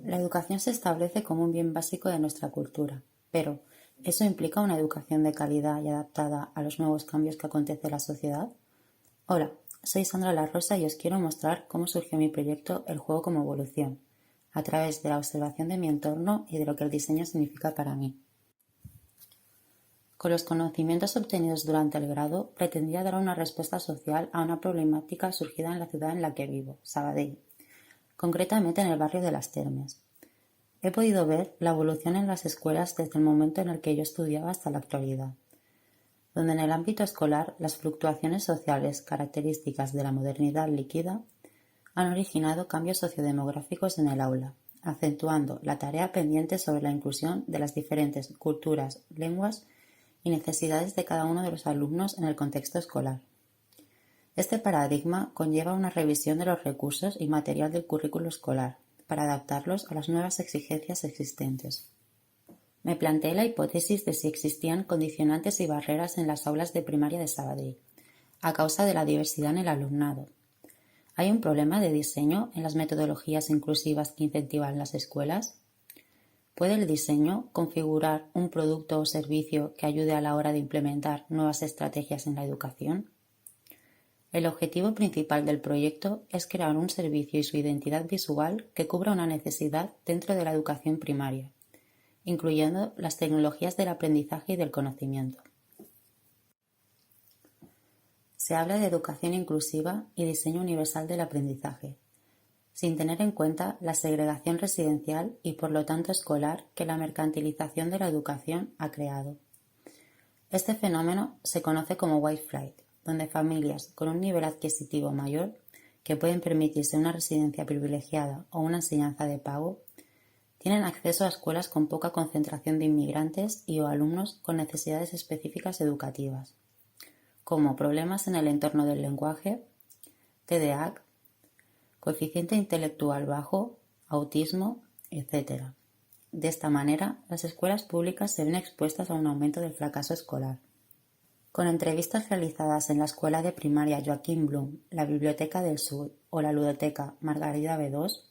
La educación se establece como un bien básico de nuestra cultura, pero ¿eso implica una educación de calidad y adaptada a los nuevos cambios que acontece en la sociedad? Hola, soy Sandra La Rosa y os quiero mostrar cómo surgió mi proyecto El juego como evolución, a través de la observación de mi entorno y de lo que el diseño significa para mí. Con los conocimientos obtenidos durante el grado, pretendía dar una respuesta social a una problemática surgida en la ciudad en la que vivo, Sabadell, concretamente en el barrio de Las Termes. He podido ver la evolución en las escuelas desde el momento en el que yo estudiaba hasta la actualidad, donde en el ámbito escolar las fluctuaciones sociales características de la modernidad líquida han originado cambios sociodemográficos en el aula, acentuando la tarea pendiente sobre la inclusión de las diferentes culturas, lenguas y necesidades de cada uno de los alumnos en el contexto escolar. Este paradigma conlleva una revisión de los recursos y material del currículo escolar para adaptarlos a las nuevas exigencias existentes. Me planteé la hipótesis de si existían condicionantes y barreras en las aulas de primaria de Sabadell, a causa de la diversidad en el alumnado. ¿Hay un problema de diseño en las metodologías inclusivas que incentivan las escuelas? ¿Puede el diseño configurar un producto o servicio que ayude a la hora de implementar nuevas estrategias en la educación? El objetivo principal del proyecto es crear un servicio y su identidad visual que cubra una necesidad dentro de la educación primaria, incluyendo las tecnologías del aprendizaje y del conocimiento. Se habla de educación inclusiva y diseño universal del aprendizaje, sin tener en cuenta la segregación residencial y por lo tanto escolar que la mercantilización de la educación ha creado. Este fenómeno se conoce como white flight, donde familias con un nivel adquisitivo mayor, que pueden permitirse una residencia privilegiada o una enseñanza de pago, tienen acceso a escuelas con poca concentración de inmigrantes y o alumnos con necesidades específicas educativas, como problemas en el entorno del lenguaje, TDAH, coeficiente intelectual bajo, autismo, etc. De esta manera, las escuelas públicas se ven expuestas a un aumento del fracaso escolar. Con entrevistas realizadas en la Escuela de Primaria Joaquín Blum, la Biblioteca del Sur o la Ludoteca Margarida B2,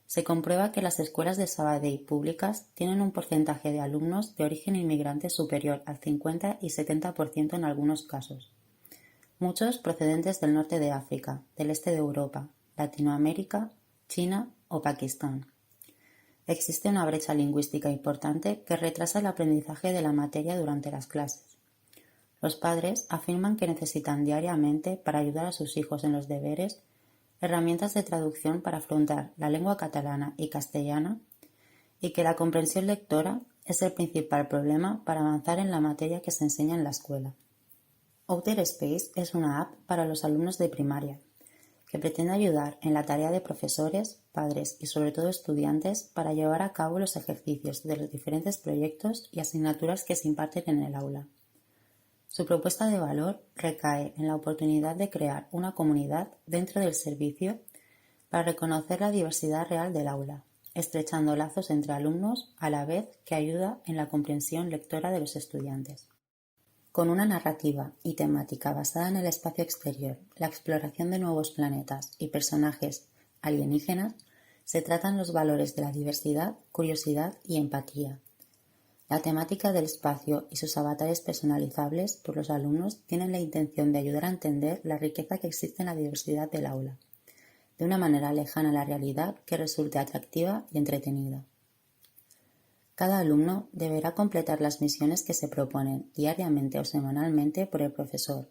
se comprueba que las escuelas de Sabadell públicas tienen un porcentaje de alumnos de origen inmigrante superior al 50 y 70% en algunos casos, muchos procedentes del norte de África, del este de Europa, Latinoamérica, China o Pakistán. Existe una brecha lingüística importante que retrasa el aprendizaje de la materia durante las clases. Los padres afirman que necesitan diariamente, para ayudar a sus hijos en los deberes, herramientas de traducción para afrontar la lengua catalana y castellana y que la comprensión lectora es el principal problema para avanzar en la materia que se enseña en la escuela. Outer Space es una app para los alumnos de primaria que pretende ayudar en la tarea de profesores, padres y sobre todo estudiantes para llevar a cabo los ejercicios de los diferentes proyectos y asignaturas que se imparten en el aula. Su propuesta de valor recae en la oportunidad de crear una comunidad dentro del servicio para reconocer la diversidad real del aula, estrechando lazos entre alumnos a la vez que ayuda en la comprensión lectora de los estudiantes. Con una narrativa y temática basada en el espacio exterior, la exploración de nuevos planetas y personajes alienígenas, se tratan los valores de la diversidad, curiosidad y empatía. La temática del espacio y sus avatares personalizables por los alumnos tienen la intención de ayudar a entender la riqueza que existe en la diversidad del aula, de una manera lejana a la realidad que resulte atractiva y entretenida. Cada alumno deberá completar las misiones que se proponen diariamente o semanalmente por el profesor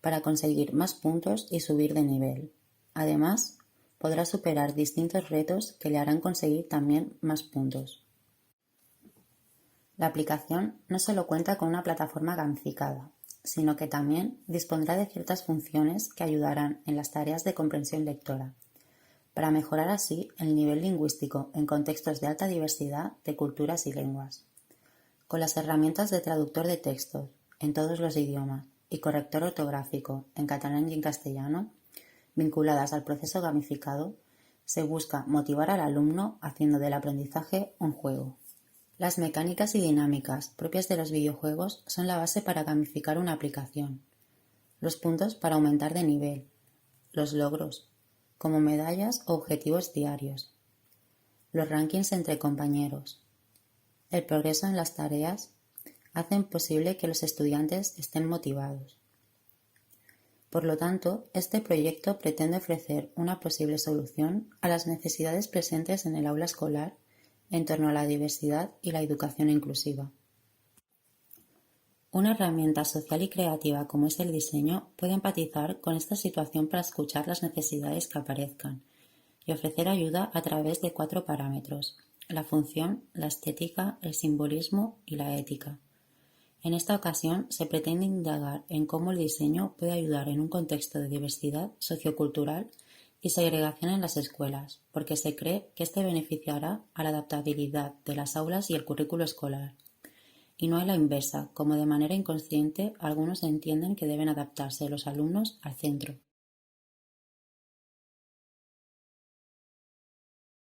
para conseguir más puntos y subir de nivel. Además, podrá superar distintos retos que le harán conseguir también más puntos. La aplicación no solo cuenta con una plataforma gamificada, sino que también dispondrá de ciertas funciones que ayudarán en las tareas de comprensión lectora, para mejorar así el nivel lingüístico en contextos de alta diversidad de culturas y lenguas. Con las herramientas de traductor de textos en todos los idiomas y corrector ortográfico en catalán y en castellano, vinculadas al proceso gamificado, se busca motivar al alumno haciendo del aprendizaje un juego. Las mecánicas y dinámicas propias de los videojuegos son la base para gamificar una aplicación. Los puntos para aumentar de nivel, los logros, como medallas o objetivos diarios. los rankings entre compañeros, el progreso en las tareas hacen posible que los estudiantes estén motivados. Por lo tanto, este proyecto pretende ofrecer una posible solución a las necesidades presentes en el aula escolar en torno a la diversidad y la educación inclusiva. Una herramienta social y creativa como es el diseño puede empatizar con esta situación para escuchar las necesidades que aparezcan y ofrecer ayuda a través de 4 parámetros: la función, la estética, el simbolismo y la ética. En esta ocasión se pretende indagar en cómo el diseño puede ayudar en un contexto de diversidad sociocultural y segregación en las escuelas, porque se cree que este beneficiará a la adaptabilidad de las aulas y el currículo escolar, y no a la inversa, como de manera inconsciente algunos entienden que deben adaptarse los alumnos al centro.